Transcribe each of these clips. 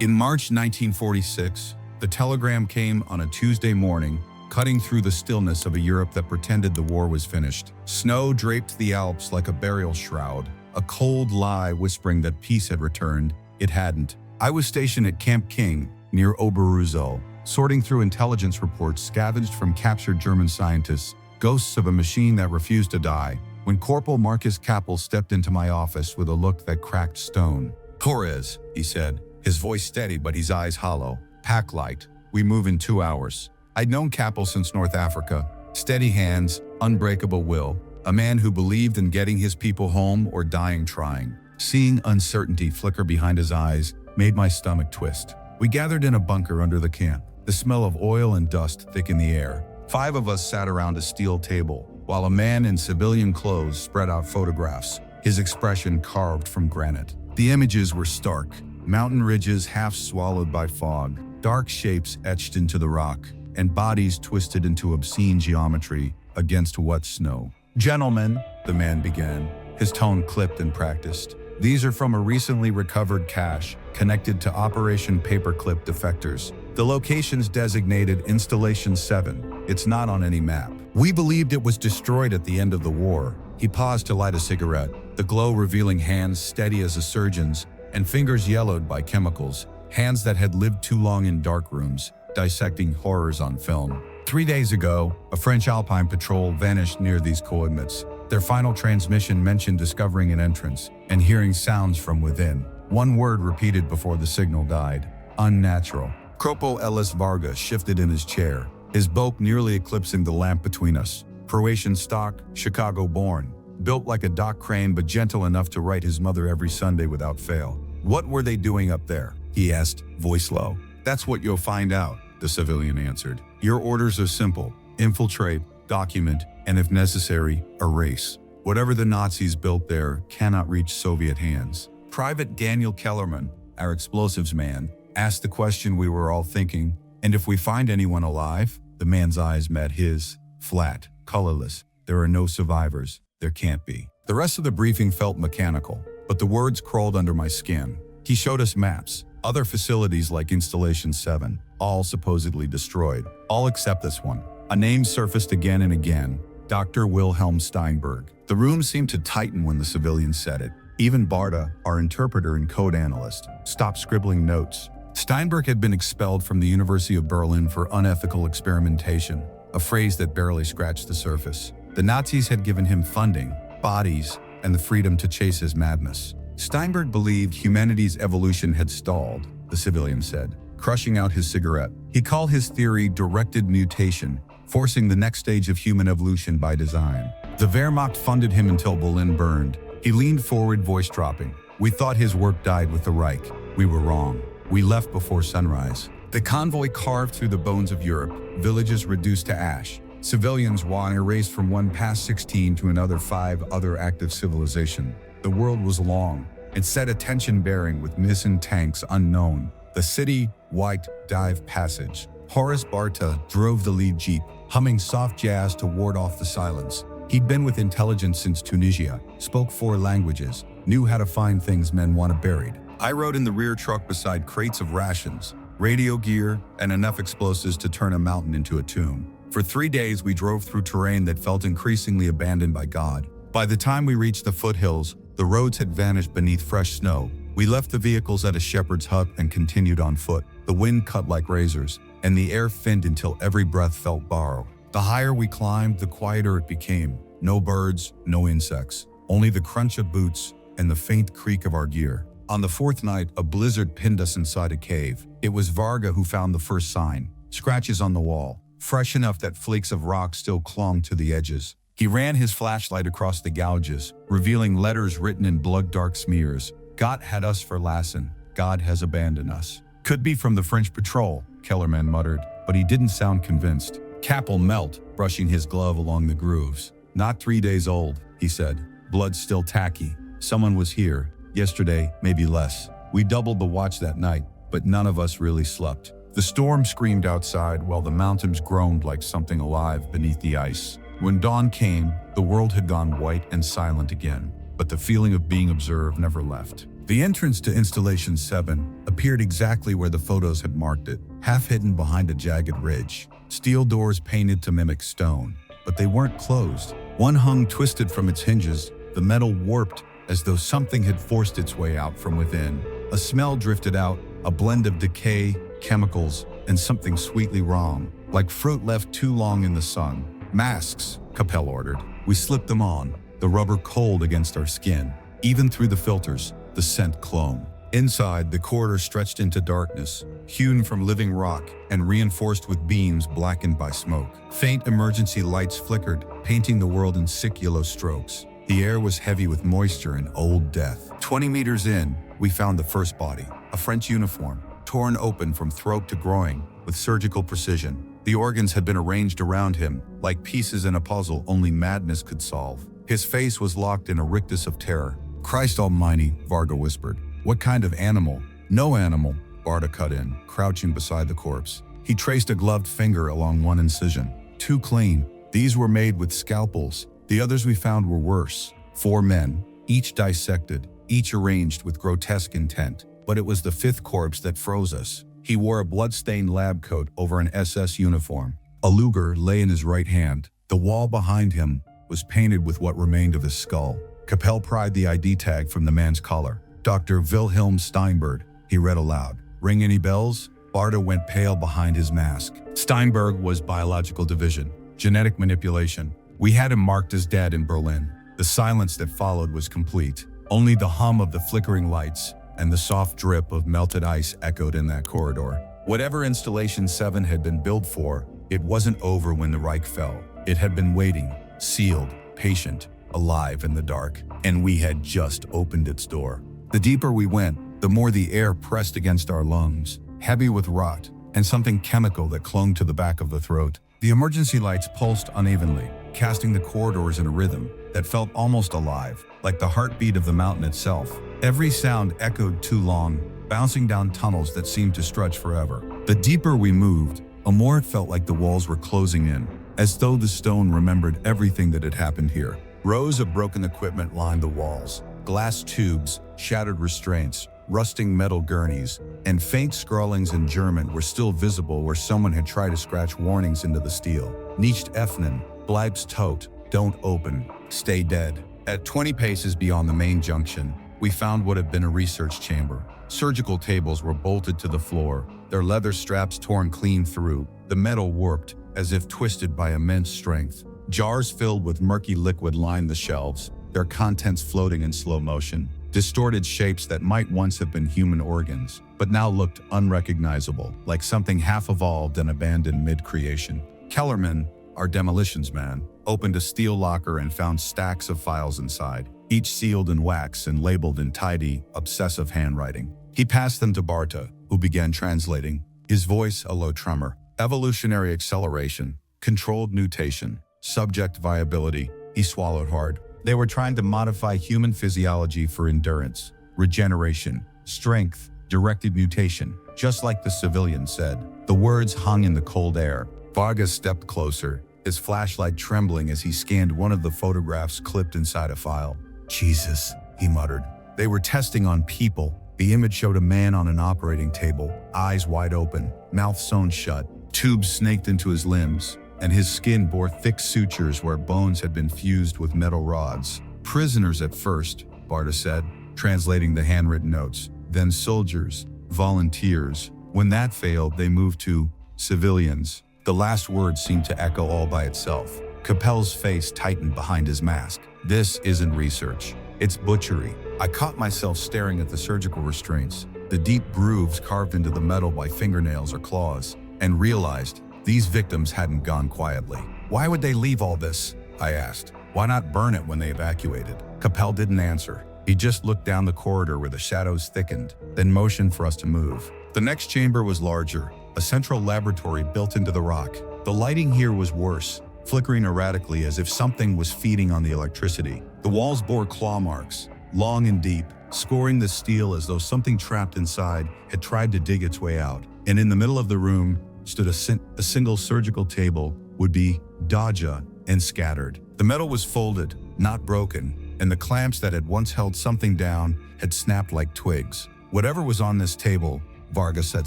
In March 1946, the telegram came on a Tuesday morning, cutting through the stillness of a Europe that pretended the war was finished. Snow draped the Alps like a burial shroud, a cold lie whispering that peace had returned. It hadn't. I was stationed at Camp King, near Oberruzel, sorting through intelligence reports scavenged from captured German scientists, ghosts of a machine that refused to die, when Corporal Marcus Kappel stepped into my office with a look that cracked stone. "Torres," he said, his voice steady but his eyes hollow. "Pack light. We move in 2 hours." I'd known Kappel since North Africa. Steady hands, unbreakable will, a man who believed in getting his people home or dying trying. Seeing uncertainty flicker behind his eyes made my stomach twist. We gathered in a bunker under the camp. The smell of oil and dust thick in the air. 5 of us sat around a steel table, while a man in civilian clothes spread out photographs, his expression carved from granite. The images were stark. Mountain ridges half swallowed by fog, dark shapes etched into the rock, and bodies twisted into obscene geometry against wet snow. "Gentlemen," the man began, his tone clipped and practiced. "These are from a recently recovered cache connected to Operation Paperclip defectors. The location's designated Installation 7. It's not on any map. We believed it was destroyed at the end of the war." He paused to light a cigarette, the glow revealing hands steady as a surgeon's and fingers yellowed by chemicals, hands that had lived too long in dark rooms, dissecting horrors on film. 3 days ago, a French Alpine patrol vanished near these coordinates. Their final transmission mentioned discovering an entrance and hearing sounds from within. One word repeated before the signal died: unnatural. Corporal Ellis Varga shifted in his chair, his bulk nearly eclipsing the lamp between us. Croatian stock, Chicago-born, built like a dock crane but gentle enough to write his mother every Sunday without fail. "What were they doing up there?" he asked, voice low. "That's what you'll find out," the civilian answered. "Your orders are simple: infiltrate, document, and if necessary, erase. Whatever the Nazis built there cannot reach Soviet hands." Private Daniel Kellerman, our explosives man, asked the question we were all thinking, "And if we find anyone alive?" The man's eyes met his, flat, colorless. "There are no survivors. There can't be." The rest of the briefing felt mechanical, but the words crawled under my skin. He showed us maps, other facilities like Installation 7, all supposedly destroyed, all except this one. A name surfaced again and again: Dr. Wilhelm Steinberg. The room seemed to tighten when the civilian said it. Even Barta, our interpreter and code analyst, stopped scribbling notes. Steinberg had been expelled from the University of Berlin for unethical experimentation, a phrase that barely scratched the surface. The Nazis had given him funding, bodies, and the freedom to chase his madness. Steinberg believed humanity's evolution had stalled, the civilian said, crushing out his cigarette. He called his theory directed mutation, forcing the next stage of human evolution by design. The Wehrmacht funded him until Berlin burned. He leaned forward, voice dropping. "We thought his work died with the Reich. We were wrong. We left before sunrise." The convoy carved through the bones of Europe, villages reduced to ash. Civilians were erased from one past 16 to another 5 other active civilization. The world was long. It set a tension bearing with missing tanks unknown. The city, white, dive passage. Horace Barta drove the lead jeep, humming soft jazz to ward off the silence. He'd been with intelligence since Tunisia, spoke 4 languages, knew how to find things men wanted buried. I rode in the rear truck beside crates of rations, radio gear, and enough explosives to turn a mountain into a tomb. For 3 days, we drove through terrain that felt increasingly abandoned by God. By the time we reached the foothills, the roads had vanished beneath fresh snow. We left the vehicles at a shepherd's hut and continued on foot. The wind cut like razors, and the air thinned until every breath felt borrowed. The higher we climbed, the quieter it became. No birds, no insects, only the crunch of boots and the faint creak of our gear. On the 4th night, a blizzard pinned us inside a cave. It was Varga who found the first sign: scratches on the wall, fresh enough that flakes of rock still clung to the edges. He ran his flashlight across the gouges, revealing letters written in blood-dark smears. "God had us for Lassen. God has abandoned us." "Could be from the French patrol," Kellerman muttered, but he didn't sound convinced. Kappel knelt, brushing his glove along the grooves. "Not 3 days old," he said. "Blood still tacky. Someone was here. Yesterday, maybe less. We doubled the watch that night, but none of us really slept." The storm screamed outside while the mountains groaned like something alive beneath the ice. When dawn came, the world had gone white and silent again, but the feeling of being observed never left. The entrance to Installation 7, appeared exactly where the photos had marked it, half hidden behind a jagged ridge. Steel doors painted to mimic stone, but they weren't closed. One hung twisted from its hinges, the metal warped as though something had forced its way out from within. A smell drifted out, a blend of decay, chemicals, and something sweetly wrong, like fruit left too long in the sun. "Masks," Capel ordered. We slipped them on, the rubber cold against our skin. Even through the filters, the scent clung. Inside, the corridor stretched into darkness, hewn from living rock and reinforced with beams blackened by smoke. Faint emergency lights flickered, painting the world in sick yellow strokes. The air was heavy with moisture and old death. 20 meters in, we found the first body, a French uniform, torn open from throat to groin with surgical precision. The organs had been arranged around him, like pieces in a puzzle only madness could solve. His face was locked in a rictus of terror. "Christ almighty," Varga whispered. "What kind of animal?" "No animal," Barta cut in, crouching beside the corpse. He traced a gloved finger along one incision. "Too clean. These were made with scalpels. The others we found were worse. 4 men, each dissected, each arranged with grotesque intent. But it was the 5th corpse that froze us. He wore a blood-stained lab coat over an SS uniform. A Luger lay in his right hand. The wall behind him was painted with what remained of his skull." Capel pried the ID tag from the man's collar. "Dr. Wilhelm Steinberg," he read aloud. "Ring any bells?" Barta went pale behind his mask. Steinberg was biological division, genetic manipulation. We had him marked as dead in Berlin. The silence that followed was complete. Only the hum of the flickering lights and the soft drip of melted ice echoed in that corridor. Whatever Installation 7 had been built for, it wasn't over when the Reich fell. It had been waiting, sealed, patient, alive in the dark, and we had just opened its door. The deeper we went, the more the air pressed against our lungs, heavy with rot, and something chemical that clung to the back of the throat. The emergency lights pulsed unevenly, casting the corridors in a rhythm that felt almost alive, like the heartbeat of the mountain itself. Every sound echoed too long, bouncing down tunnels that seemed to stretch forever. The deeper we moved, the more it felt like the walls were closing in, as though the stone remembered everything that had happened here. Rows of broken equipment lined the walls. Glass tubes, shattered restraints, rusting metal gurneys, and faint scrawlings in German were still visible where someone had tried to scratch warnings into the steel. "Nicht öffnen, bleibst tot, don't open, stay dead." At 20 paces beyond the main junction, we found what had been a research chamber. Surgical tables were bolted to the floor, their leather straps torn clean through, the metal warped as if twisted by immense strength. Jars filled with murky liquid lined the shelves, their contents floating in slow motion. Distorted shapes that might once have been human organs, but now looked unrecognizable, like something half-evolved and abandoned mid-creation. Kellerman, our demolitions man, opened a steel locker and found stacks of files inside, each sealed in wax and labeled in tidy, obsessive handwriting. He passed them to Barta, who began translating, his voice a low tremor. "Evolutionary acceleration, controlled mutation, subject viability." He swallowed hard. They were trying to modify human physiology for endurance, regeneration, strength, directed mutation, just like the civilian said. The words hung in the cold air. Vargas stepped closer, his flashlight trembling as he scanned one of the photographs clipped inside a file. "Jesus," he muttered. They were testing on people. The image showed a man on an operating table, eyes wide open, mouth sewn shut, tubes snaked into his limbs, and his skin bore thick sutures where bones had been fused with metal rods. "Prisoners at first," Barta said, translating the handwritten notes. "Then soldiers, volunteers. When that failed, they moved to civilians." The last word seemed to echo all by itself. Capel's face tightened behind his mask. "This isn't research. It's butchery." I caught myself staring at the surgical restraints, the deep grooves carved into the metal by fingernails or claws, and realized these victims hadn't gone quietly. "Why would they leave all this?" I asked. "Why not burn it when they evacuated?" Capel didn't answer. He just looked down the corridor where the shadows thickened, then motioned for us to move. The next chamber was larger, a central laboratory built into the rock. The lighting here was worse, flickering erratically as if something was feeding on the electricity. The walls bore claw marks, long and deep, scoring the steel as though something trapped inside had tried to dig its way out. And in the middle of the room stood a single surgical table, would be Daja, and scattered. The metal was folded, not broken, and the clamps that had once held something down had snapped like twigs. "Whatever was on this table," Varga said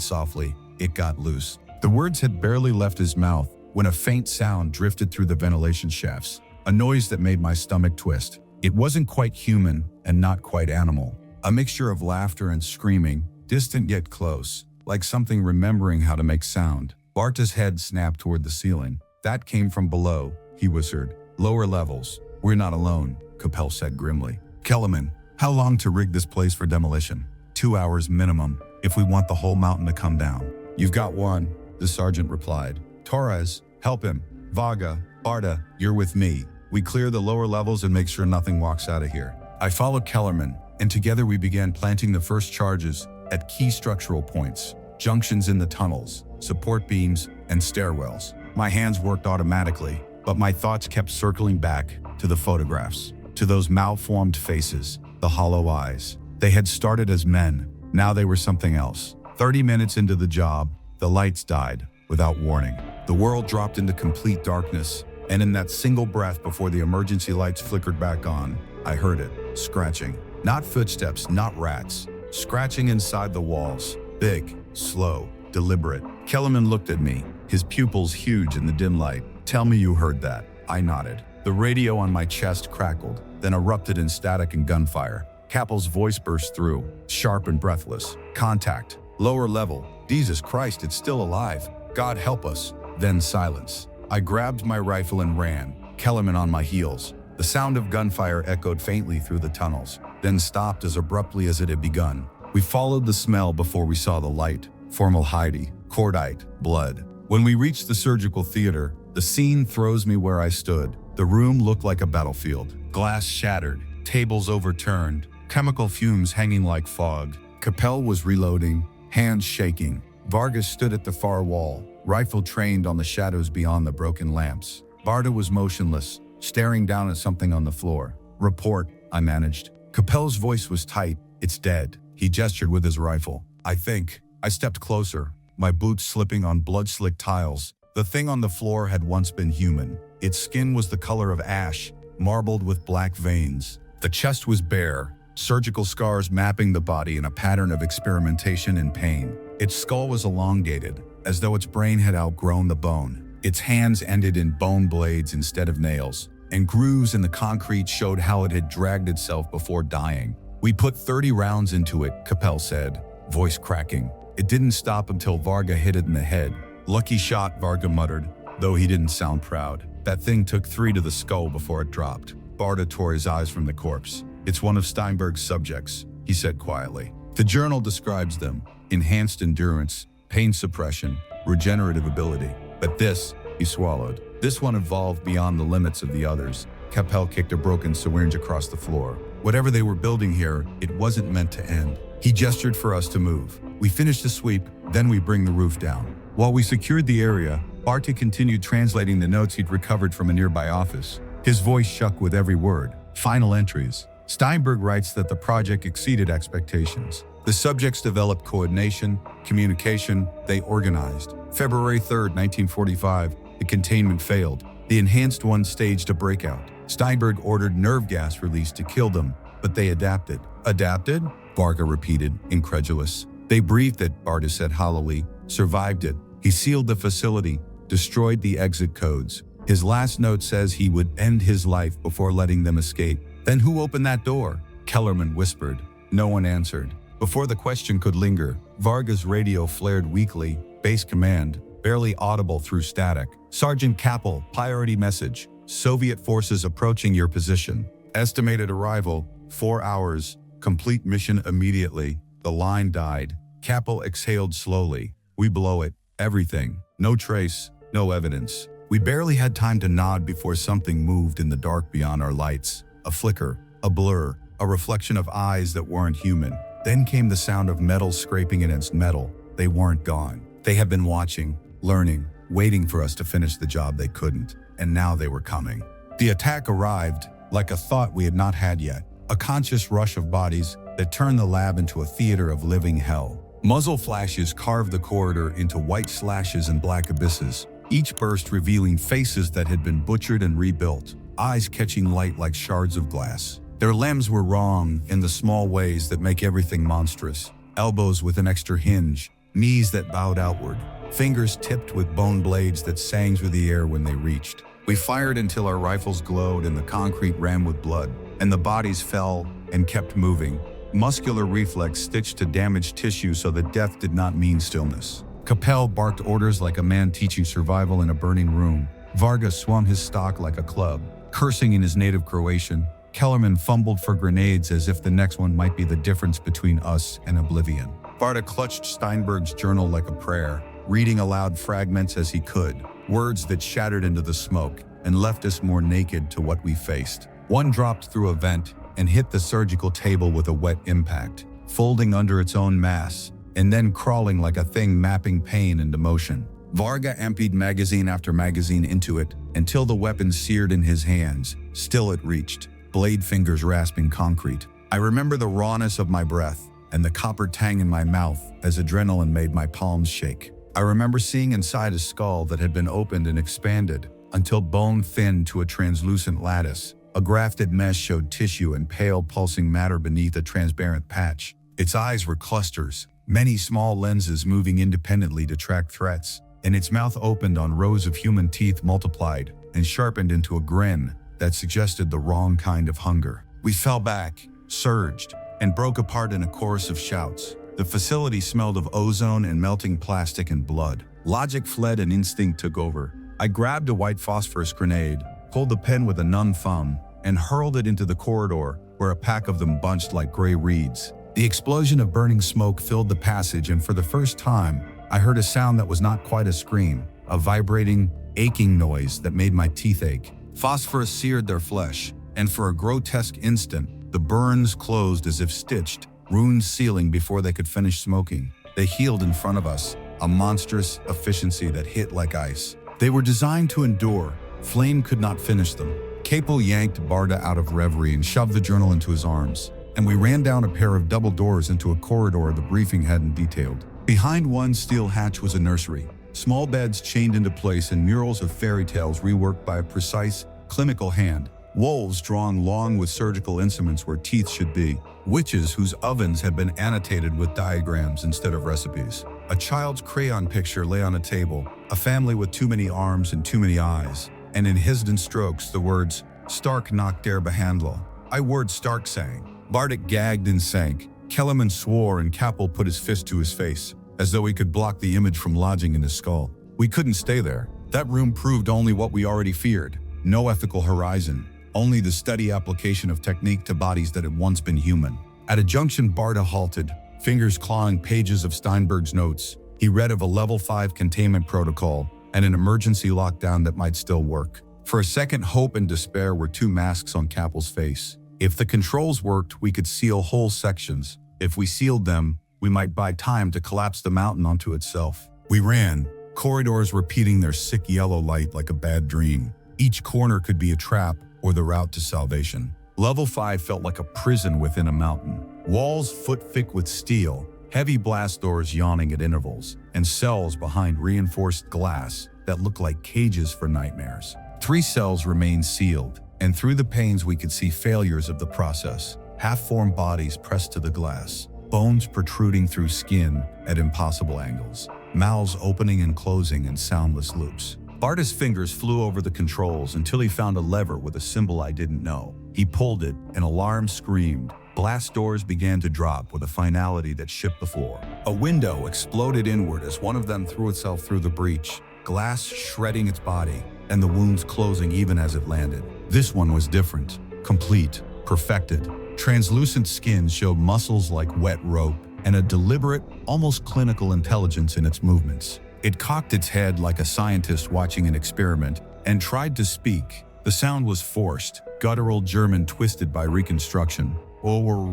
softly, "it got loose." The words had barely left his mouth when a faint sound drifted through the ventilation shafts, a noise that made my stomach twist. It wasn't quite human and not quite animal. A mixture of laughter and screaming, distant yet close, like something remembering how to make sound. Barta's head snapped toward the ceiling. "That came from below," he whispered. "Lower levels. We're not alone," Capel said grimly. "Kellerman, how long to rig this place for demolition?" 2 hours minimum, if we want the whole mountain to come down." "You've got one," the sergeant replied. "Torres, help him. Varga, Barta, you're with me. We clear the lower levels and make sure nothing walks out of here." I followed Kellerman, and together we began planting the first charges at key structural points, junctions in the tunnels, support beams, and stairwells. My hands worked automatically, but my thoughts kept circling back to the photographs, to those malformed faces, the hollow eyes. They had started as men, now they were something else. 30 minutes into the job, the lights died, without warning. The world dropped into complete darkness, and in that single breath before the emergency lights flickered back on, I heard it, scratching. Not footsteps, not rats. Scratching inside the walls. Big, slow, deliberate. Kellerman looked at me, his pupils huge in the dim light. "Tell me you heard that." I nodded. The radio on my chest crackled, then erupted in static and gunfire. Capel's voice burst through, sharp and breathless. "Contact. Lower level. Jesus Christ, it's still alive. God help us." Then silence. I grabbed my rifle and ran, Kellerman on my heels. The sound of gunfire echoed faintly through the tunnels, then stopped as abruptly as it had begun. We followed the smell before we saw the light. Formaldehyde, cordite, blood. When we reached the surgical theater, the scene throws me where I stood. The room looked like a battlefield. Glass shattered, tables overturned, chemical fumes hanging like fog. Capel was reloading, hands shaking. Vargas stood at the far wall, rifle trained on the shadows beyond the broken lamps. Barta was motionless, staring down at something on the floor. "Report," I managed. Capel's voice was tight. "It's dead." He gestured with his rifle. "I think." I stepped closer, my boots slipping on blood-slicked tiles. The thing on the floor had once been human. Its skin was the color of ash, marbled with black veins. The chest was bare, surgical scars mapping the body in a pattern of experimentation and pain. Its skull was elongated, as though its brain had outgrown the bone. Its hands ended in bone blades instead of nails, and grooves in the concrete showed how it had dragged itself before dying. "We put 30 rounds into it," Capel said, voice cracking. "It didn't stop until Varga hit it in the head." "Lucky shot," Varga muttered, though he didn't sound proud. "That thing took 3 to the skull before it dropped." Barta tore his eyes from the corpse. "It's one of Steinberg's subjects," he said quietly. "The journal describes them: enhanced endurance, pain suppression, regenerative ability. But this," he swallowed, "this one evolved beyond the limits of the others." Capel kicked a broken syringe across the floor. "Whatever they were building here, it wasn't meant to end." He gestured for us to move. "We finished the sweep, then we bring the roof down." While we secured the area, Barta continued translating the notes he'd recovered from a nearby office. His voice shook with every word. "Final entries. Steinberg writes that the project exceeded expectations. The subjects developed coordination, communication, they organized. February 3rd, 1945, the containment failed. The enhanced one staged a breakout. Steinberg ordered nerve gas released to kill them, but they adapted." "Adapted?" Varga repeated, incredulous. "They breathed it," Barta said hollowly, "survived it. He sealed the facility, destroyed the exit codes. His last note says he would end his life before letting them escape." "Then who opened that door?" Kellerman whispered. No one answered. Before the question could linger, Varga's radio flared weakly, base command, barely audible through static. "Sergeant Capel, priority message. Soviet forces approaching your position. Estimated arrival, 4 hours. Complete mission immediately." The line died. Capel exhaled slowly. "We blow it. Everything. No trace, no evidence." We barely had time to nod before something moved in the dark beyond our lights. A flicker, a blur, a reflection of eyes that weren't human. Then came the sound of metal scraping against metal. They weren't gone. They had been watching, learning, waiting for us to finish the job they couldn't. And now they were coming. The attack arrived, like a thought we had not had yet. A conscious rush of bodies that turned the lab into a theater of living hell. Muzzle flashes carved the corridor into white slashes and black abysses, each burst revealing faces that had been butchered and rebuilt, eyes catching light like shards of glass. Their limbs were wrong in the small ways that make everything monstrous. elbows with an extra hinge, knees that bowed outward, fingers tipped with bone blades that sang through the air when they reached. We fired until our rifles glowed and the concrete ran with blood, and the bodies fell and kept moving. Muscular reflex stitched to damaged tissue so that death did not mean stillness. Capel barked orders like a man teaching survival in a burning room. Varga swung his stock like a club, cursing in his native Croatian. Kellerman fumbled for grenades as if the next one might be the difference between us and oblivion. Varda clutched Steinberg's journal like a prayer, reading aloud fragments as he could, words that shattered into the smoke and left us more naked to what we faced. One dropped through a vent and hit the surgical table with a wet impact, folding under its own mass, and then crawling like a thing mapping pain into motion. Varga emptied magazine after magazine into it until the weapon seared in his hands. Still it reached, blade fingers rasping concrete. I remember the rawness of my breath and the copper tang in my mouth as adrenaline made my palms shake. I remember seeing inside a skull that had been opened and expanded until bone thinned to a translucent lattice. A grafted mesh showed tissue and pale pulsing matter beneath a transparent patch. Its eyes were clusters, many small lenses moving independently to track threats, and its mouth opened on rows of human teeth multiplied and sharpened into a grin that suggested the wrong kind of hunger. We fell back, surged, and broke apart in a chorus of shouts. The facility smelled of ozone and melting plastic and blood. Logic fled and instinct took over. I grabbed a white phosphorus grenade, pulled the pen with a numb thumb, and hurled it into the corridor where a pack of them bunched like gray reeds. The explosion of burning smoke filled the passage, and for the first time, I heard a sound that was not quite a scream, a vibrating, aching noise that made my teeth ache. Phosphorus seared their flesh, and for a grotesque instant, the burns closed as if stitched, runes sealing before they could finish smoking. They healed in front of us, a monstrous efficiency that hit like ice. They were designed to endure. Flame could not finish them. Capel yanked Barda out of reverie and shoved the journal into his arms, and we ran down a pair of double doors into a corridor the briefing hadn't detailed. Behind one steel hatch was a nursery, small beds chained into place and murals of fairy tales reworked by a precise, clinical hand. Wolves drawn long with surgical instruments where teeth should be. Witches whose ovens had been annotated with diagrams instead of recipes. A child's crayon picture lay on a table, a family with too many arms and too many eyes, and in hidden strokes the words, Stark nach der Behandlung. I word Stark sang. Bardic gagged and sank. Kellerman swore and Capel put his fist to his face, as though he could block the image from lodging in his skull. We couldn't stay there. That room proved only what we already feared. No ethical horizon. Only the steady application of technique to bodies that had once been human. At a junction, Barda halted, fingers clawing pages of Steinberg's notes. He read of a level 5 containment protocol and an emergency lockdown that might still work. For a second, hope and despair were two masks on Capel's face. If the controls worked, we could seal whole sections. If we sealed them, we might buy time to collapse the mountain onto itself. We ran, corridors repeating their sick yellow light like a bad dream. Each corner could be a trap or the route to salvation. Level 5 felt like a prison within a mountain. Walls foot-thick with steel, heavy blast doors yawning at intervals, and cells behind reinforced glass that looked like cages for nightmares. 3 cells remained sealed, and through the panes we could see failures of the process. Half-formed bodies pressed to the glass, bones protruding through skin at impossible angles, mouths opening and closing in soundless loops. Barda's fingers flew over the controls until he found a lever with a symbol I didn't know. He pulled it, an alarm screamed. Blast doors began to drop with a finality that shook the floor. A window exploded inward as one of them threw itself through the breach, glass shredding its body, and the wounds closing even as it landed. This one was different, complete, perfected. Translucent skin showed muscles like wet rope and a deliberate, almost clinical intelligence in its movements. It cocked its head like a scientist watching an experiment and tried to speak. The sound was forced, guttural German twisted by reconstruction. Or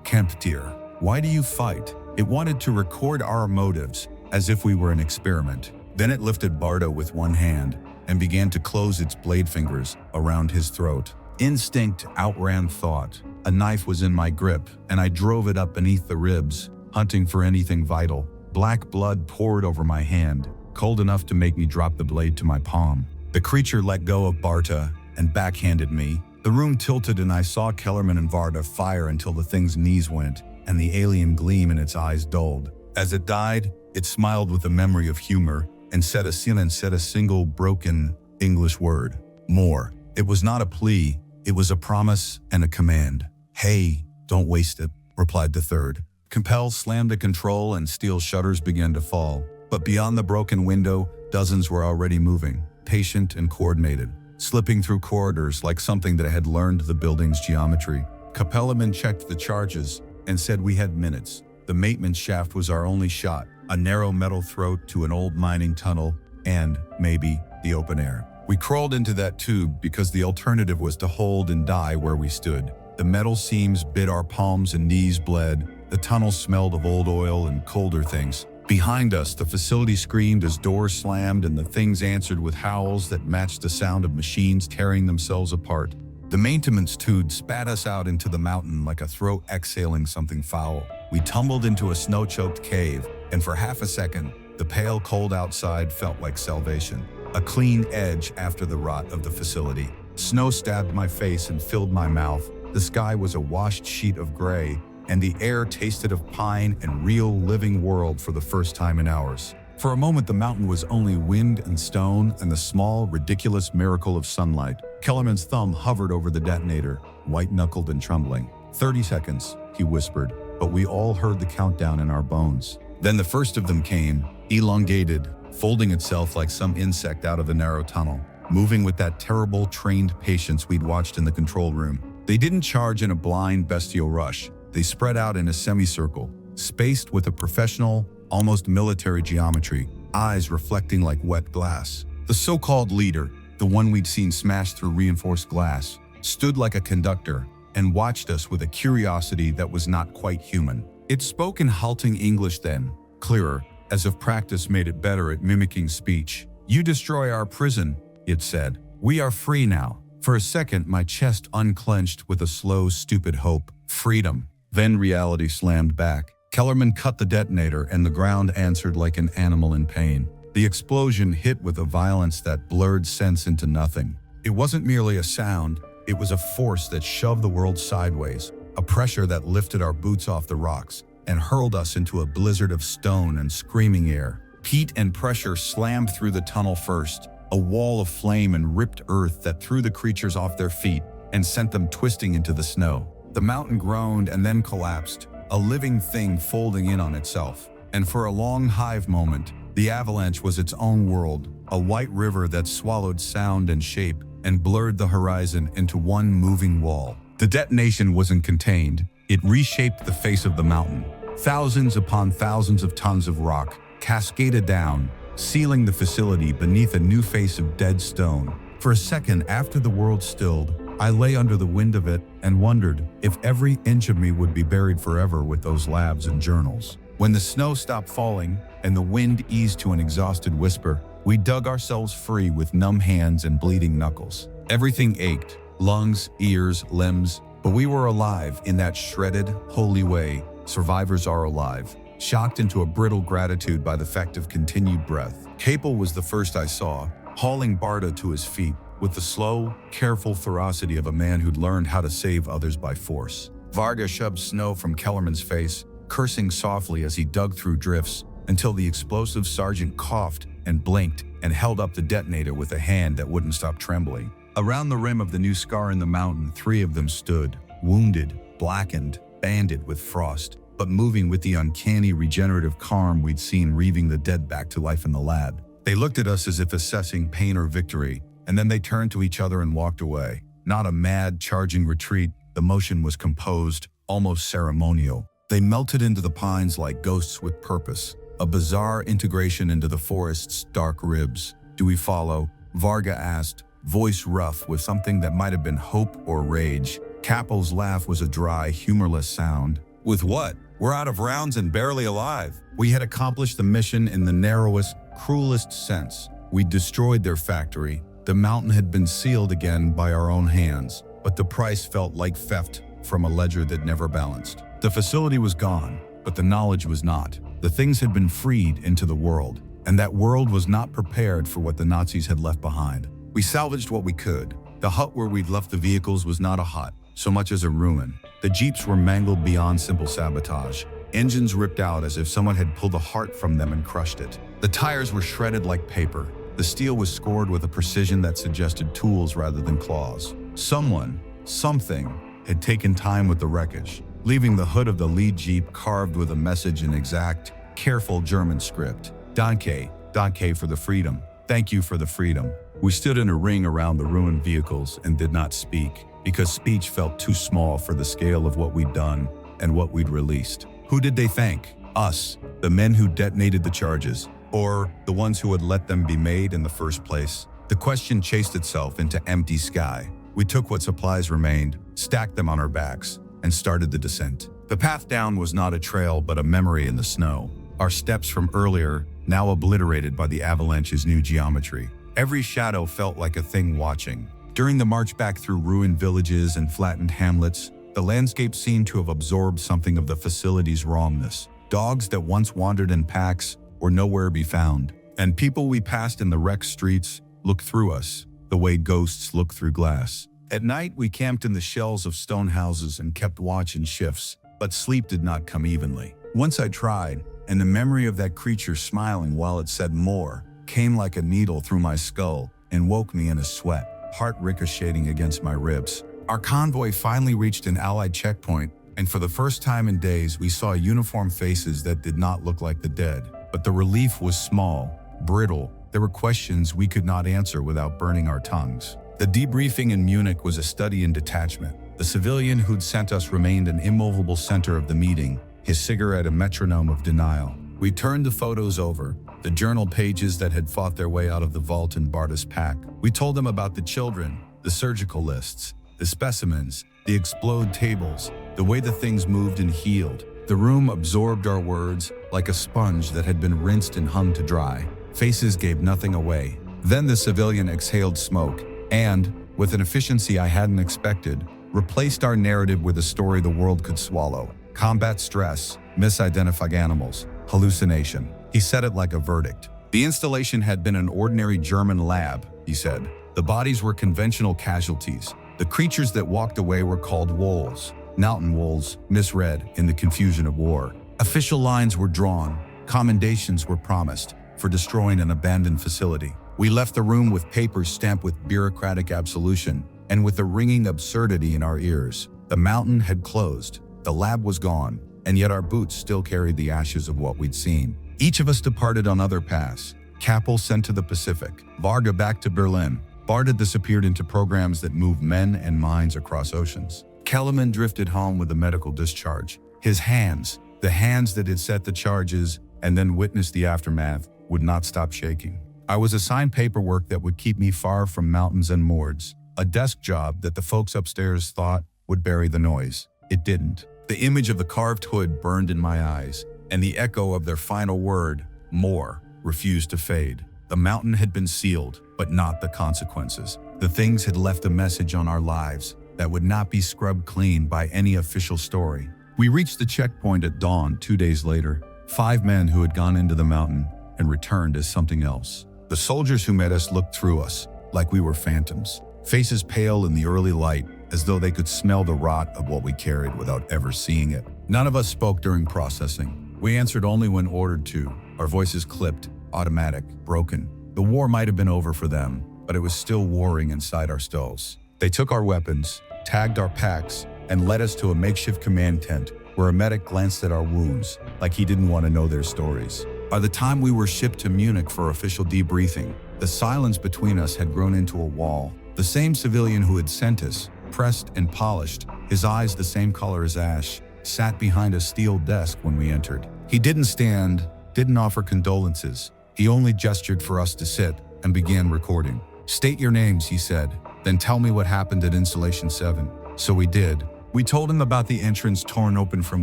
kämpft ihr? Why do you fight? It wanted to record our motives as if we were an experiment. Then it lifted Barda with one hand and began to close its blade fingers around his throat. Instinct outran thought. A knife was in my grip, and I drove it up beneath the ribs, hunting for anything vital. Black blood poured over my hand, cold enough to make me drop the blade to my palm. The creature let go of Barta and backhanded me. The room tilted and I saw Kellerman and Varda fire until the thing's knees went. and the alien gleam in its eyes dulled. As it died, it smiled with a memory of humor and said a single broken English word. More. It was not a plea, it was a promise and a command. "Hey, don't waste it," replied the third. Compel slammed the control and steel shutters began to fall. But beyond the broken window, dozens were already moving, patient and coordinated, slipping through corridors like something that had learned the building's geometry. Capelleman checked the charges and said we had minutes. The maintenance shaft was our only shot, a narrow metal throat to an old mining tunnel, and, maybe, the open air. We crawled into that tube because the alternative was to hold and die where we stood. The metal seams bit our palms and knees bled. The tunnel smelled of old oil and colder things. Behind us, the facility screamed as doors slammed and the things answered with howls that matched the sound of machines tearing themselves apart. The maintenance tube spat us out into the mountain like a throat exhaling something foul. We tumbled into a snow-choked cave, and for half a second, the pale cold outside felt like salvation. A clean edge after the rot of the facility. Snow stabbed my face and filled my mouth. The sky was a washed sheet of gray, and the air tasted of pine and real living world for the first time in hours. For a moment, the mountain was only wind and stone and the small, ridiculous miracle of sunlight. Kellerman's thumb hovered over the detonator, white-knuckled and trembling. 30 seconds, he whispered, but we all heard the countdown in our bones. Then the first of them came, elongated, folding itself like some insect out of the narrow tunnel, moving with that terrible, trained patience we'd watched in the control room. They didn't charge in a blind, bestial rush. They spread out in a semicircle, spaced with a professional, almost military geometry, eyes reflecting like wet glass. The so-called leader, the one we'd seen smashed through reinforced glass, stood like a conductor and watched us with a curiosity that was not quite human. It spoke in halting English then, clearer, as if practice made it better at mimicking speech. "You destroy our prison," it said. "We are free now." For a second, my chest unclenched with a slow, stupid hope. Freedom. Then reality slammed back. Kellerman cut the detonator and the ground answered like an animal in pain. The explosion hit with a violence that blurred sense into nothing. It wasn't merely a sound, it was a force that shoved the world sideways, a pressure that lifted our boots off the rocks and hurled us into a blizzard of stone and screaming air. Heat and pressure slammed through the tunnel first, a wall of flame and ripped earth that threw the creatures off their feet and sent them twisting into the snow. The mountain groaned and then collapsed, a living thing folding in on itself. And for a long hive moment, the avalanche was its own world, a white river that swallowed sound and shape and blurred the horizon into one moving wall. The detonation wasn't contained. It reshaped the face of the mountain. Thousands upon thousands of tons of rock cascaded down, sealing the facility beneath a new face of dead stone. For a second after the world stilled, I lay under the wind of it and wondered if every inch of me would be buried forever with those labs and journals. When the snow stopped falling and the wind eased to an exhausted whisper, we dug ourselves free with numb hands and bleeding knuckles. Everything ached, lungs, ears, limbs, but we were alive in that shredded, holy way survivors are alive, shocked into a brittle gratitude by the fact of continued breath. Capel was the first I saw, hauling Barda to his feet with the slow, careful ferocity of a man who'd learned how to save others by force. Varga shoved snow from Kellerman's face, cursing softly as he dug through drifts until the explosive sergeant coughed and blinked and held up the detonator with a hand that wouldn't stop trembling. Around the rim of the new scar in the mountain, 3 of them stood, wounded, blackened, banded with frost, but moving with the uncanny regenerative calm we'd seen reaving the dead back to life in the lab. They looked at us as if assessing pain or victory, and then they turned to each other and walked away. Not a mad, charging retreat, the motion was composed, almost ceremonial. They melted into the pines like ghosts with purpose, a bizarre integration into the forest's dark ribs. "Do we follow?" Varga asked, voice rough with something that might have been hope or rage. Capel's laugh was a dry, humorless sound. "With what? We're out of rounds and barely alive." We had accomplished the mission in the narrowest, cruelest sense. We'd destroyed their factory. The mountain had been sealed again by our own hands, but the price felt like theft from a ledger that never balanced. The facility was gone, but the knowledge was not. The things had been freed into the world, and that world was not prepared for what the Nazis had left behind. We salvaged what we could. The hut where we'd left the vehicles was not a hut. so much as a ruin. The jeeps were mangled beyond simple sabotage. Engines ripped out as if someone had pulled the heart from them and crushed it. The tires were shredded like paper. The steel was scored with a precision that suggested tools rather than claws. Someone, something, had taken time with the wreckage, leaving the hood of the lead jeep carved with a message in exact, careful German script. Danke, danke for the freedom. Thank you for the freedom. We stood in a ring around the ruined vehicles and did not speak, because speech felt too small for the scale of what we'd done and what we'd released. Who did they thank? Us, the men who detonated the charges, or the ones who had let them be made in the first place? The question chased itself into empty sky. We took what supplies remained, stacked them on our backs, and started the descent. The path down was not a trail but a memory in the snow. Our steps from earlier, now obliterated by the avalanche's new geometry. Every shadow felt like a thing watching. During the march back through ruined villages and flattened hamlets, the landscape seemed to have absorbed something of the facility's wrongness. Dogs that once wandered in packs were nowhere to be found, and people we passed in the wrecked streets looked through us, the way ghosts look through glass. At night, we camped in the shells of stone houses and kept watch in shifts, but sleep did not come evenly. Once I tried, and the memory of that creature smiling while it said more came like a needle through my skull and woke me in a sweat, heart ricocheting against my ribs. Our convoy finally reached an Allied checkpoint, and for the first time in days, we saw uniformed faces that did not look like the dead. But the relief was small, brittle. There were questions we could not answer without burning our tongues. The debriefing in Munich was a study in detachment. The civilian who'd sent us remained an immovable center of the meeting, his cigarette a metronome of denial. We turned the photos over, the journal pages that had fought their way out of the vault in Barta's pack. We told them about the children, the surgical lists, the specimens, the explode tables, the way the things moved and healed. The room absorbed our words like a sponge that had been rinsed and hung to dry. Faces gave nothing away. Then the civilian exhaled smoke and, with an efficiency I hadn't expected, replaced our narrative with a story the world could swallow. Combat stress, misidentified animals, hallucination. He said it like a verdict. The installation had been an ordinary German lab, he said. The bodies were conventional casualties. The creatures that walked away were called wolves. Mountain wolves, misread in the confusion of war. Official lines were drawn, commendations were promised for destroying an abandoned facility. We left the room with papers stamped with bureaucratic absolution and with a ringing absurdity in our ears. The mountain had closed, the lab was gone, and yet our boots still carried the ashes of what we'd seen. Each of us departed on other paths. Kappel sent to the Pacific, Varga back to Berlin. Barta disappeared into programs that move men and minds across oceans. Kellerman drifted home with a medical discharge. His hands, the hands that had set the charges and then witnessed the aftermath, would not stop shaking. I was assigned paperwork that would keep me far from mountains and moors, a desk job that the folks upstairs thought would bury the noise. It didn't. The image of the carved hood burned in my eyes, and the echo of their final word, more, refused to fade. The mountain had been sealed, but not the consequences. The things had left a message on our lives that would not be scrubbed clean by any official story. We reached the checkpoint at dawn 2 days later. 5 men who had gone into the mountain and returned as something else. The soldiers who met us looked through us like we were phantoms, faces pale in the early light, as though they could smell the rot of what we carried without ever seeing it. None of us spoke during processing. We answered only when ordered to, our voices clipped, automatic, broken. The war might have been over for them, but it was still warring inside our skulls. They took our weapons, tagged our packs, and led us to a makeshift command tent where a medic glanced at our wounds like he didn't want to know their stories. By the time we were shipped to Munich for official debriefing, the silence between us had grown into a wall. The same civilian who had sent us, pressed and polished, his eyes the same color as ash, sat behind a steel desk when we entered. He didn't stand, didn't offer condolences. He only gestured for us to sit and began recording. "State your names," he said, "then tell me what happened at Installation 7. So we did. We told him about the entrance torn open from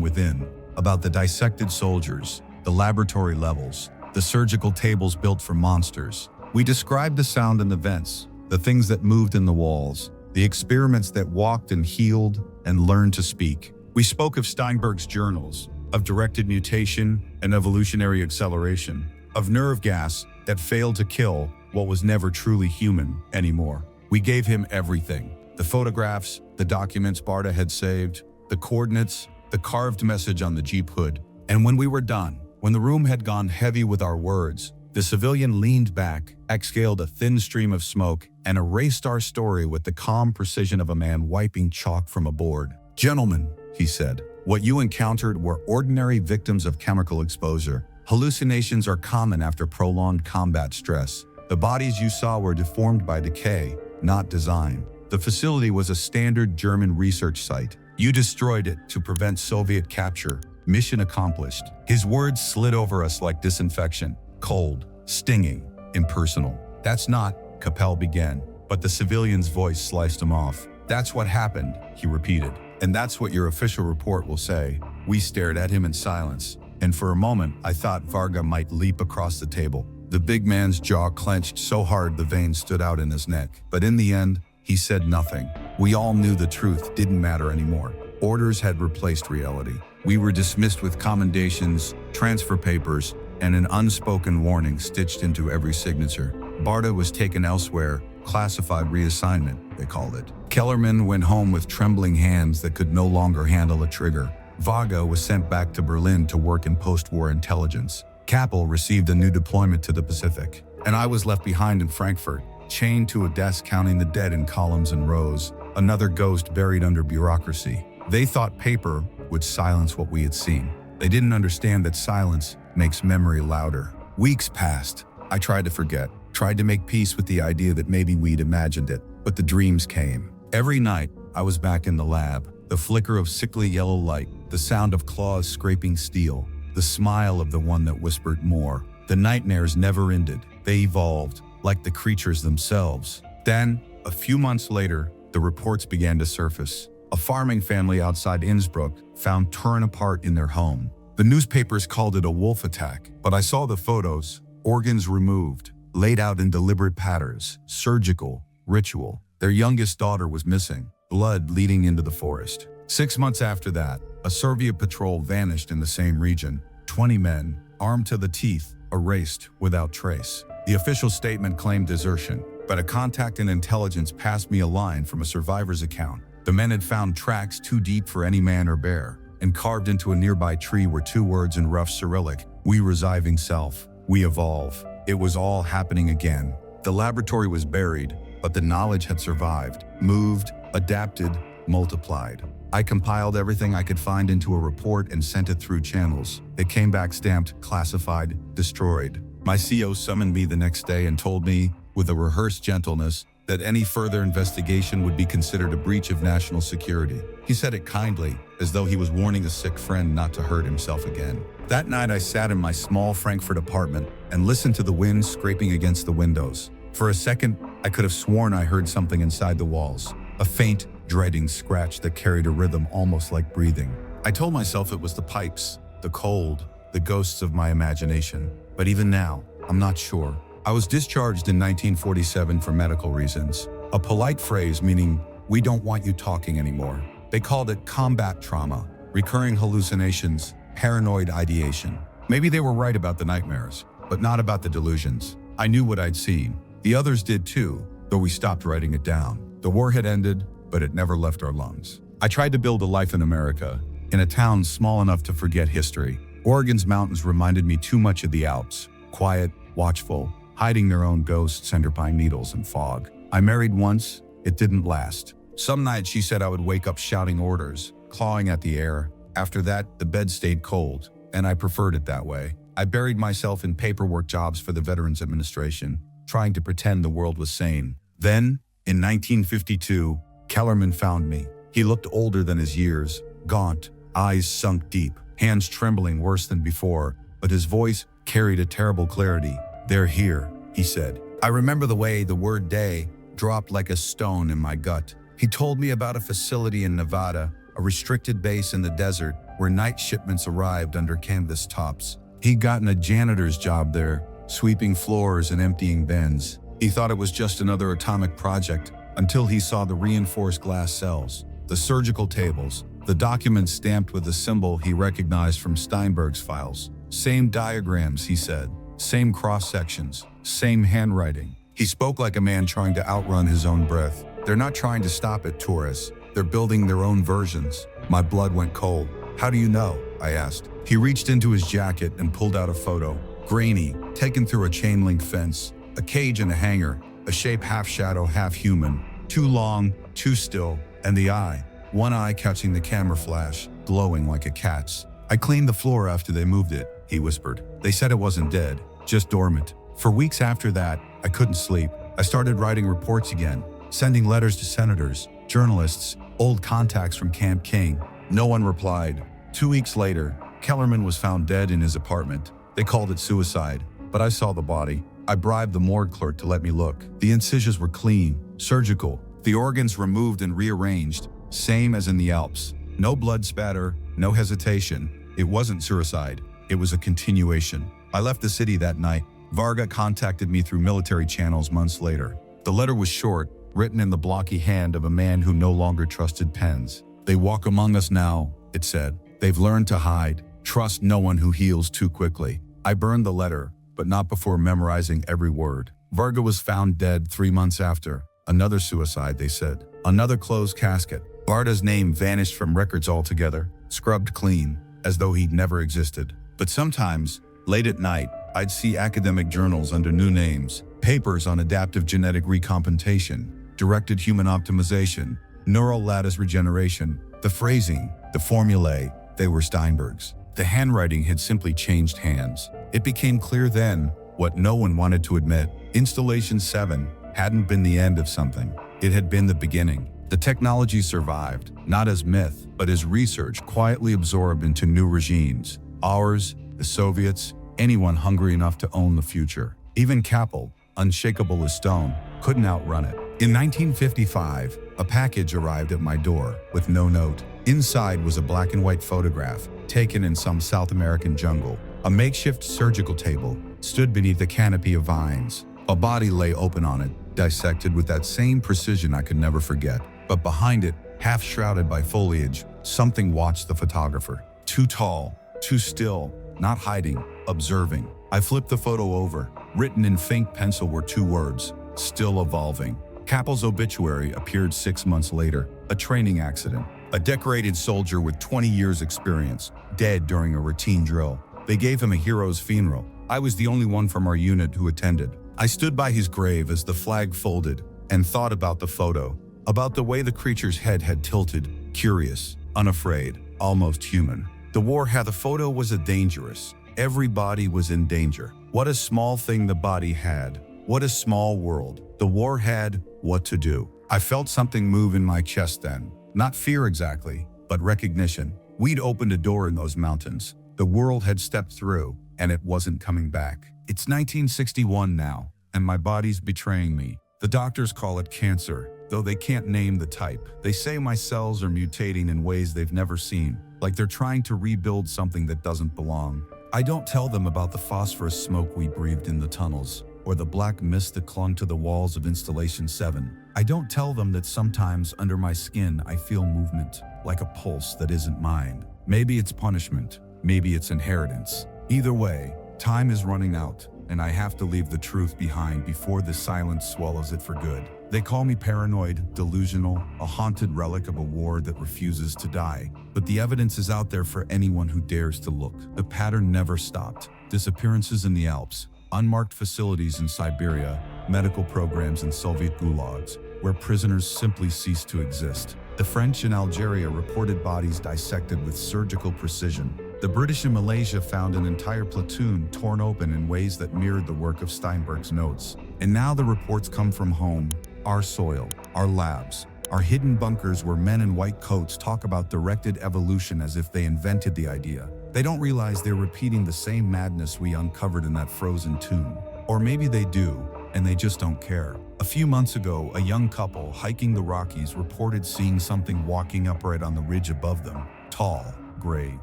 within, about the dissected soldiers, the laboratory levels, the surgical tables built for monsters. We described the sound in the vents, the things that moved in the walls, the experiments that walked and healed and learned to speak. We spoke of Steinberg's journals, of directed mutation and evolutionary acceleration, of nerve gas that failed to kill what was never truly human anymore. We gave him everything. The photographs, the documents Barta had saved, the coordinates, the carved message on the Jeep hood. And when we were done, when the room had gone heavy with our words, the civilian leaned back, exhaled a thin stream of smoke, and erased our story with the calm precision of a man wiping chalk from a board. "Gentlemen," he said, "what you encountered were ordinary victims of chemical exposure. Hallucinations are common after prolonged combat stress. The bodies you saw were deformed by decay, not design. The facility was a standard German research site. You destroyed it to prevent Soviet capture. Mission accomplished." His words slid over us like disinfection, cold, stinging, impersonal. "That's not," Capel began, but the civilian's voice sliced him off. "That's what happened," he repeated. "And that's what your official report will say." We stared at him in silence, and for a moment I thought Varga might leap across the table. The big man's jaw clenched so hard the veins stood out in his neck. But in the end, he said nothing. We all knew the truth didn't matter anymore. Orders had replaced reality. We were dismissed with commendations, transfer papers, and an unspoken warning stitched into every signature. Barta was taken elsewhere, classified reassignment, they called it. Kellerman went home with trembling hands that could no longer handle a trigger. Varga was sent back to Berlin to work in post-war intelligence. Kappel received a new deployment to the Pacific, and I was left behind in Frankfurt, chained to a desk counting the dead in columns and rows, another ghost buried under bureaucracy. They thought paper would silence what we had seen. They didn't understand that silence makes memory louder. Weeks passed. I tried to forget, tried to make peace with the idea that maybe we'd imagined it, but the dreams came. Every night, I was back in the lab, the flicker of sickly yellow light, the sound of claws scraping steel, the smile of the one that whispered more. The nightmares never ended. They evolved, like the creatures themselves. Then, a few months later, the reports began to surface. A farming family outside Innsbruck found torn apart in their home. The newspapers called it a wolf attack, but I saw the photos, organs removed, laid out in deliberate patterns, surgical, ritual. Their youngest daughter was missing, blood leading into the forest. 6 months after that, a Soviet patrol vanished in the same region. 20 men, armed to the teeth, erased without trace. The official statement claimed desertion, but a contact in intelligence passed me a line from a survivor's account. The men had found tracks too deep for any man or bear, and carved into a nearby tree were 2 words in rough Cyrillic: "We resiving self, we evolve." It was all happening again. The laboratory was buried, but the knowledge had survived, moved, adapted, multiplied. I compiled everything I could find into a report and sent it through channels. It came back stamped, classified, destroyed. My CO summoned me the next day and told me, with a rehearsed gentleness, that any further investigation would be considered a breach of national security. He said it kindly, as though he was warning a sick friend not to hurt himself again. That night I sat in my small Frankfurt apartment and listened to the wind scraping against the windows. For a second, I could have sworn I heard something inside the walls, a faint, dreading scratch that carried a rhythm almost like breathing. I told myself it was the pipes, the cold, the ghosts of my imagination. But even now, I'm not sure. I was discharged in 1947 for medical reasons, a polite phrase meaning, "We don't want you talking anymore." They called it combat trauma, recurring hallucinations, paranoid ideation. Maybe they were right about the nightmares, but not about the delusions. I knew what I'd seen. The others did too, though we stopped writing it down. The war had ended, but it never left our lungs. I tried to build a life in America, in a town small enough to forget history. Oregon's mountains reminded me too much of the Alps, quiet, watchful, hiding their own ghosts under pine needles and fog. I married once, it didn't last. Some nights she said I would wake up shouting orders, clawing at the air. After that, the bed stayed cold, and I preferred it that way. I buried myself in paperwork jobs for the Veterans Administration, trying to pretend the world was sane. Then, in 1952, Kellerman found me. He looked older than his years, gaunt, eyes sunk deep, hands trembling worse than before, but his voice carried a terrible clarity. "They're here," he said. I remember the way the word day dropped like a stone in my gut. He told me about a facility in Nevada, a restricted base in the desert where night shipments arrived under canvas tops. He'd gotten a janitor's job there, sweeping floors and emptying bins. He thought it was just another atomic project until he saw the reinforced glass cells, the surgical tables, the documents stamped with the symbol he recognized from Steinberg's files. Same diagrams, he said. Same cross-sections, same handwriting. He spoke like a man trying to outrun his own breath. They're not trying to stop it, Torres. They're building their own versions. My blood went cold. How do you know? I asked. He reached into his jacket and pulled out a photo. Grainy, taken through a chain-link fence, a cage and a hanger, a shape half shadow, half human. Too long, too still, and the eye. One eye catching the camera flash, glowing like a cat's. I cleaned the floor after they moved it, he whispered. They said it wasn't dead, just dormant. For weeks after that, I couldn't sleep. I started writing reports again, sending letters to senators, journalists, old contacts from Camp King. No one replied. 2 weeks later, Kellerman was found dead in his apartment. They called it suicide, but I saw the body. I bribed the morgue clerk to let me look. The incisions were clean, surgical, the organs removed and rearranged, same as in the Alps. No blood spatter, no hesitation. It wasn't suicide, it was a continuation. I left the city that night. Varga contacted me through military channels months later. The letter was short, written in the blocky hand of a man who no longer trusted pens. They walk among us now, it said. They've learned to hide. Trust no one who heals too quickly. I burned the letter, but not before memorizing every word. Varga was found dead 3 months after. Another suicide, they said. Another closed casket. Varda's name vanished from records altogether, scrubbed clean, as though he'd never existed. But sometimes, late at night, I'd see academic journals under new names, papers on adaptive genetic recompensation, directed human optimization, neural lattice regeneration. The phrasing, the formulae, they were Steinberg's. The handwriting had simply changed hands. It became clear then, what no one wanted to admit. Installation 7 hadn't been the end of something. It had been the beginning. The technology survived, not as myth, but as research quietly absorbed into new regimes. Ours, the Soviets, anyone hungry enough to own the future. Even Kappel, unshakable as stone, couldn't outrun it. In 1955, a package arrived at my door with no note. Inside was a black and white photograph taken in some South American jungle. A makeshift surgical table stood beneath a canopy of vines. A body lay open on it, dissected with that same precision I could never forget. But behind it, half shrouded by foliage, something watched the photographer. Too tall, too still, not hiding, observing. I flipped the photo over. Written in faint pencil were 2 words, still evolving. Kappel's obituary appeared 6 months later. A training accident. A decorated soldier with 20 years experience, dead during a routine drill. They gave him a hero's funeral. I was the only one from our unit who attended. I stood by his grave as the flag folded and thought about the photo, about the way the creature's head had tilted, curious, unafraid, almost human. The photo was a dangerous. Every body was in danger. What a small thing the body had. What a small world. The war had what to do. I felt something move in my chest then. Not fear exactly, but recognition. We'd opened a door in those mountains. The world had stepped through, and it wasn't coming back. It's 1961 now, and my body's betraying me. The doctors call it cancer, though they can't name the type. They say my cells are mutating in ways they've never seen, like they're trying to rebuild something that doesn't belong. I don't tell them about the phosphorus smoke we breathed in the tunnels, or the black mist that clung to the walls of Installation 7. I don't tell them that sometimes under my skin I feel movement, like a pulse that isn't mine. Maybe it's punishment, maybe it's inheritance. Either way, time is running out, and I have to leave the truth behind before the silence swallows it for good. They call me paranoid, delusional, a haunted relic of a war that refuses to die. But the evidence is out there for anyone who dares to look. The pattern never stopped. Disappearances in the Alps, unmarked facilities in Siberia, medical programs in Soviet gulags, where prisoners simply ceased to exist. The French in Algeria reported bodies dissected with surgical precision. The British in Malaysia found an entire platoon torn open in ways that mirrored the work of Steinberg's notes. And now the reports come from home, our soil, our labs, our hidden bunkers where men in white coats talk about directed evolution as if they invented the idea. They don't realize they're repeating the same madness we uncovered in that frozen tomb. Or maybe they do, and they just don't care. A few months ago, a young couple hiking the Rockies reported seeing something walking upright on the ridge above them. Tall, gray,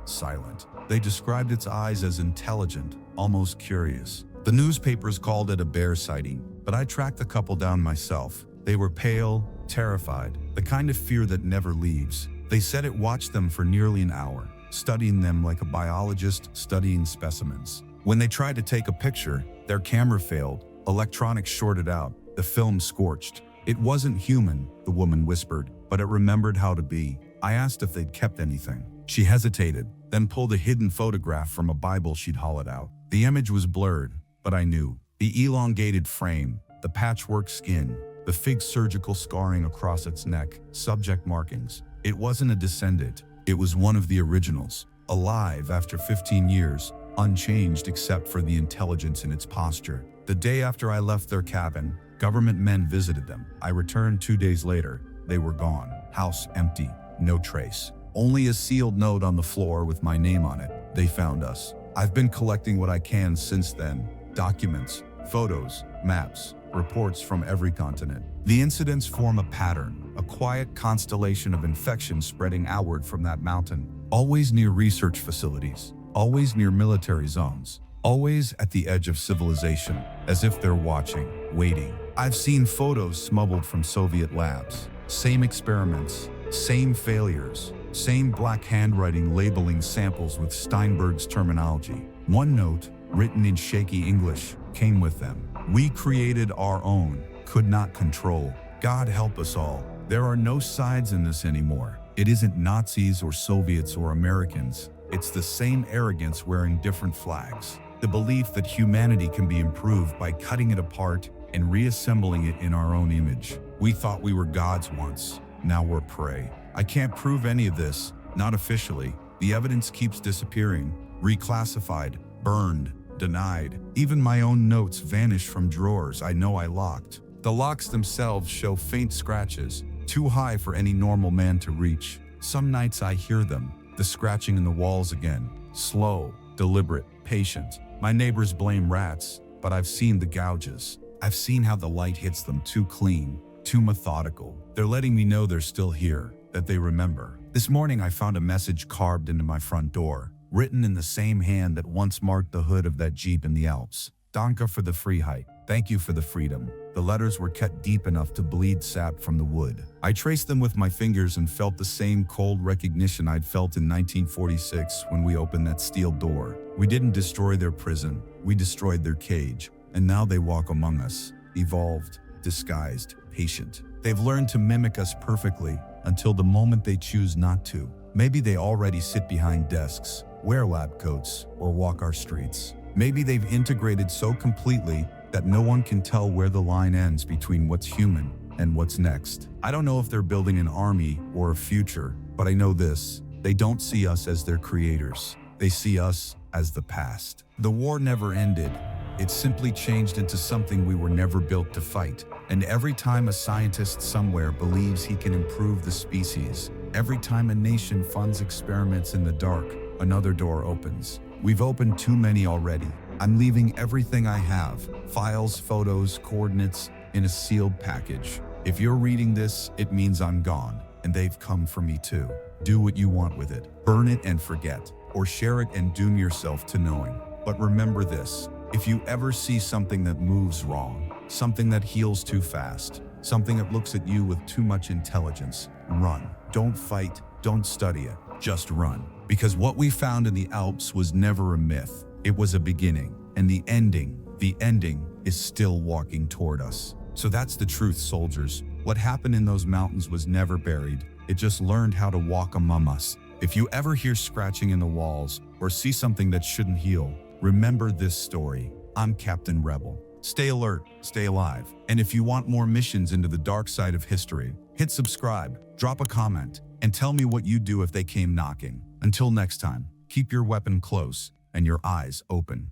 silent. They described its eyes as intelligent, almost curious. The newspapers called it a bear sighting, but I tracked the couple down myself. They were pale, terrified, the kind of fear that never leaves. They said it watched them for nearly an hour, studying them like a biologist studying specimens. When they tried to take a picture, their camera failed, electronics shorted out, the film scorched. It wasn't human, the woman whispered, but it remembered how to be. I asked if they'd kept anything. She hesitated, then pulled a hidden photograph from a Bible she'd hollowed out. The image was blurred, but I knew. The elongated frame, the patchwork skin, the fig surgical scarring across its neck, subject markings. It wasn't a descendant. It was one of the originals, alive after 15 years, unchanged except for the intelligence in its posture. The day after I left their cabin, government men visited them. I returned 2 days later. They were gone. House empty. No trace. Only a sealed note on the floor with my name on it. They found us. I've been collecting what I can since then. Documents, photos, maps, reports from every continent. The incidents form a pattern, a quiet constellation of infection spreading outward from that mountain. Always near research facilities. Always near military zones. Always at the edge of civilization, as if they're watching, waiting. I've seen photos smuggled from Soviet labs. Same experiments, same failures, same black handwriting labeling samples with Steinberg's terminology. One note, written in shaky English, came with them. We created our own, could not control. God help us all. There are no sides in this anymore. It isn't Nazis or Soviets or Americans. It's the same arrogance wearing different flags. The belief that humanity can be improved by cutting it apart and reassembling it in our own image. We thought we were gods once. Now we're prey. I can't prove any of this, not officially. The evidence keeps disappearing, reclassified, burned, denied. Even my own notes vanish from drawers I know I locked. The locks themselves show faint scratches, too high for any normal man to reach. Some nights I hear them, the scratching in the walls again. Slow, deliberate, patient. My neighbors blame rats, but I've seen the gouges. I've seen how the light hits them too clean, too methodical. They're letting me know they're still here, that they remember. This morning I found a message carved into my front door, written in the same hand that once marked the hood of that Jeep in the Alps. Danke for the Freiheit. Thank you for the freedom. The letters were cut deep enough to bleed sap from the wood. I traced them with my fingers and felt the same cold recognition I'd felt in 1946 when we opened that steel door. We didn't destroy their prison, we destroyed their cage. And now they walk among us, evolved, disguised, patient. They've learned to mimic us perfectly until the moment they choose not to. Maybe they already sit behind desks, wear lab coats, or walk our streets. Maybe they've integrated so completely that no one can tell where the line ends between what's human and what's next. I don't know if they're building an army or a future, but I know this: they don't see us as their creators. They see us as the past. The war never ended. It simply changed into something we were never built to fight. And every time a scientist somewhere believes he can improve the species, every time a nation funds experiments in the dark, another door opens. We've opened too many already. I'm leaving everything I have, files, photos, coordinates, in a sealed package. If you're reading this, it means I'm gone, and they've come for me too. Do what you want with it. Burn it and forget, or share it and doom yourself to knowing. But remember this: if you ever see something that moves wrong, something that heals too fast, something that looks at you with too much intelligence, run. Don't fight, don't study it, just run. Because what we found in the Alps was never a myth. It was a beginning, and the ending is still walking toward us. So that's the truth, soldiers. What happened in those mountains was never buried. It just learned how to walk among us. If you ever hear scratching in the walls or see something that shouldn't heal, remember this story. I'm Captain Rebel. Stay alert, stay alive. And if you want more missions into the dark side of history, hit subscribe, drop a comment, and tell me what you'd do if they came knocking. Until next time, keep your weapon close and your eyes open.